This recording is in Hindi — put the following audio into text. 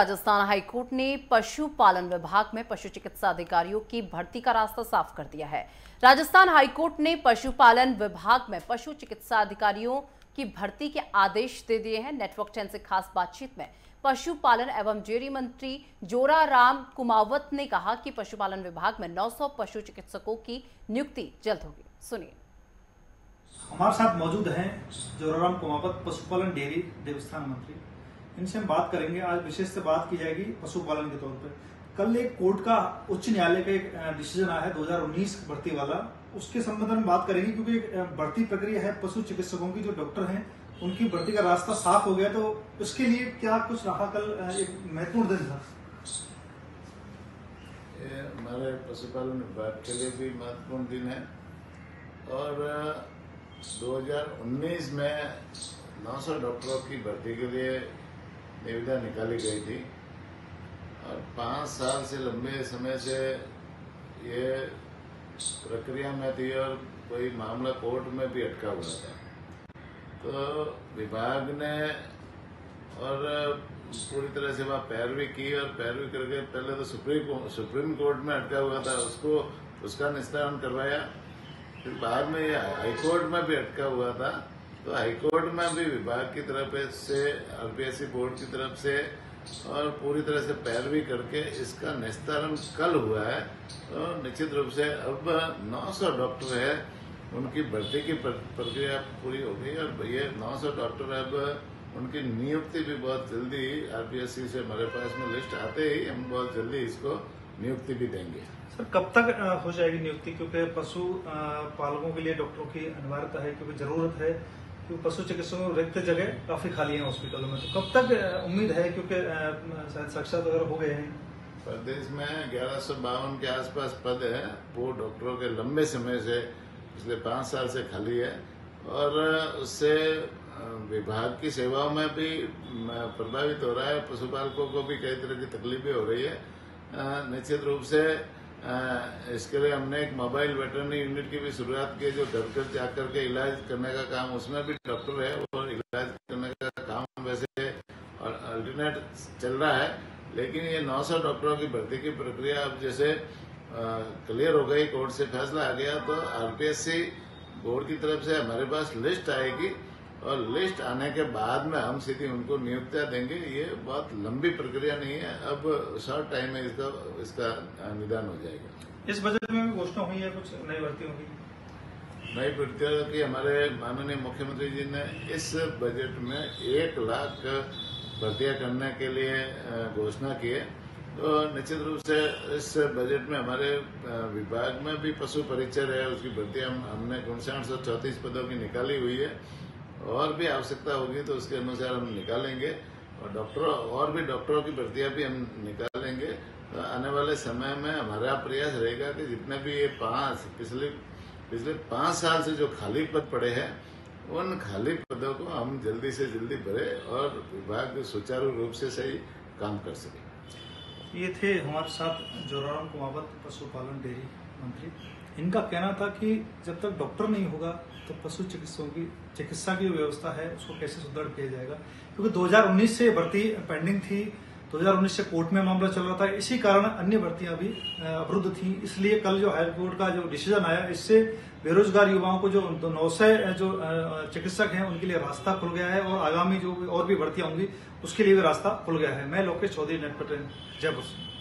राजस्थान हाईकोर्ट ने पशुपालन विभाग में पशु चिकित्सा अधिकारियों की भर्ती का रास्ता साफ कर दिया है। राजस्थान हाईकोर्ट ने पशुपालन विभाग में पशु चिकित्सा अधिकारियों की भर्ती के आदेश दे दिए हैं। नेटवर्क 10 से खास बातचीत में पशुपालन एवं डेयरी मंत्री जोराराम कुमावत ने कहा कि पशुपालन विभाग में 900 पशु चिकित्सकों की नियुक्ति जल्द होगी। सुनिए। हमारे साथ मौजूद हैं जोराराम कुमावत, पशुपालन डेयरी देवस्थान मंत्री। इनसे हम बात करेंगे। आज विशेष से बात की जाएगी पशुपालन के तौर पर। कल एक कोर्ट का उच्च न्यायालय का एक डिसीजन आया है 2019 भर्ती वाला, उसके संबंध में बात करेंगे क्योंकि भर्ती प्रक्रिया है पशु चिकित्सकों की, जो डॉक्टर हैं उनकी भर्ती का रास्ता साफ हो गया। तो उसके लिए क्या कुछ रहा? कल एक महत्वपूर्ण दिन था। हमारे पशुपालन विभाग के लिए भी महत्वपूर्ण दिन है और 2019 में 900 डॉक्टरों की भर्ती के लिए निविदा निकाली गई थी और 5 साल से लंबे समय से ये प्रक्रिया में थी और कोई मामला कोर्ट में भी अटका हुआ था। तो विभाग ने और पूरी तरह से वहाँ पैरवी की और पैरवी करके पहले तो सुप्रीम कोर्ट में अटका हुआ था, उसका निस्तारण करवाया। फिर बाद में ये हाईकोर्ट में भी अटका हुआ था। तो हाईकोर्ट में भी विभाग की तरफ से, आरपीएससी बोर्ड की तरफ से और पूरी तरह से पैरवी करके इसका निस्तारण कल हुआ है। तो निश्चित रूप से अब 900 डॉक्टर है, उनकी भर्ती की प्रक्रिया पूरी हो गई और ये 900 डॉक्टर अब उनकी नियुक्ति भी बहुत जल्दी आरपीएससी से हमारे पास में लिस्ट आते ही हम बहुत जल्दी इसको नियुक्ति भी देंगे। सर, कब तक हो जाएगी नियुक्ति? क्योंकि पशु पालकों के लिए डॉक्टरों की अनिवार्यता है, क्योंकि जरूरत है, क्योंकि पशु चिकित्सकों की रिक्त जगह काफी खाली है हॉस्पिटलों में। तो कब तक उम्मीद है? क्योंकि शायद साक्षात वगैरह हो गए हैं। प्रदेश में 1152 के आसपास पद है, वो डॉक्टरों के लंबे समय से पिछले 5 साल से खाली है और उससे विभाग की सेवाओं में भी प्रभावित हो रहा है। पशुपालकों को भी कई तरह की तकलीफें हो रही है। निश्चित रूप से इसके लिए हमने एक मोबाइल वेटरनरी यूनिट की भी शुरुआत की, जो घर घर जाकर के इलाज करने का काम, उसमें भी डॉक्टर है और इलाज करने का काम वैसे अल्टरनेट चल रहा है। लेकिन ये 900 डॉक्टरों की भर्ती की प्रक्रिया अब जैसे क्लियर हो गई, कोर्ट से फैसला आ गया, तो आरपीएससी बोर्ड की तरफ से हमारे पास लिस्ट आएगी और लिस्ट आने के बाद में हम सीधी उनको नियुक्तियां देंगे। ये बहुत लंबी प्रक्रिया नहीं है, अब शॉर्ट टाइम में इसका निदान हो जाएगा। इस बजट में भी घोषणा हुई है कुछ नई भर्तियों की? नई भर्तियों की हमारे माननीय मुख्यमंत्री जी ने इस बजट में 1 लाख भर्तियां करने के लिए घोषणा की है। तो निश्चित रूप से इस बजट में हमारे विभाग में भी पशु परिचर है, उसकी भर्तियां हमने 5934 पदों की निकाली हुई है और भी आवश्यकता होगी तो उसके अनुसार हम निकालेंगे और भी डॉक्टरों की भर्तियां भी हम निकालेंगे। तो आने वाले समय में हमारा प्रयास रहेगा कि जितने भी ये पिछले 5 साल से जो खाली पद पड़े हैं, उन खाली पदों को हम जल्दी से जल्दी भरे और विभाग सुचारू रूप से सही काम कर सके। ये थे हमारे साथ जोराराम कुमावत, पशुपालन डेयरी मंत्री। इनका कहना था कि जब तक डॉक्टर नहीं होगा तो पशु चिकित्सकों की चिकित्सा की व्यवस्था है उसको कैसे सुदृढ़ किया जाएगा, क्योंकि 2019 से भर्ती पेंडिंग थी, 2019 से कोर्ट में मामला चल रहा था। इसी कारण अन्य भर्तियां भी अवरुद्ध थी। इसलिए कल जो हाईकोर्ट का जो डिसीजन आया, इससे बेरोजगार युवाओं को जो 900 जो चिकित्सक हैं उनके लिए रास्ता खुल गया है और आगामी जो और भी भर्तियां होंगी उसके लिए भी रास्ता खुल गया है। मैं लोकेश चौधरी, नेटवर्क 10, जयपुर से।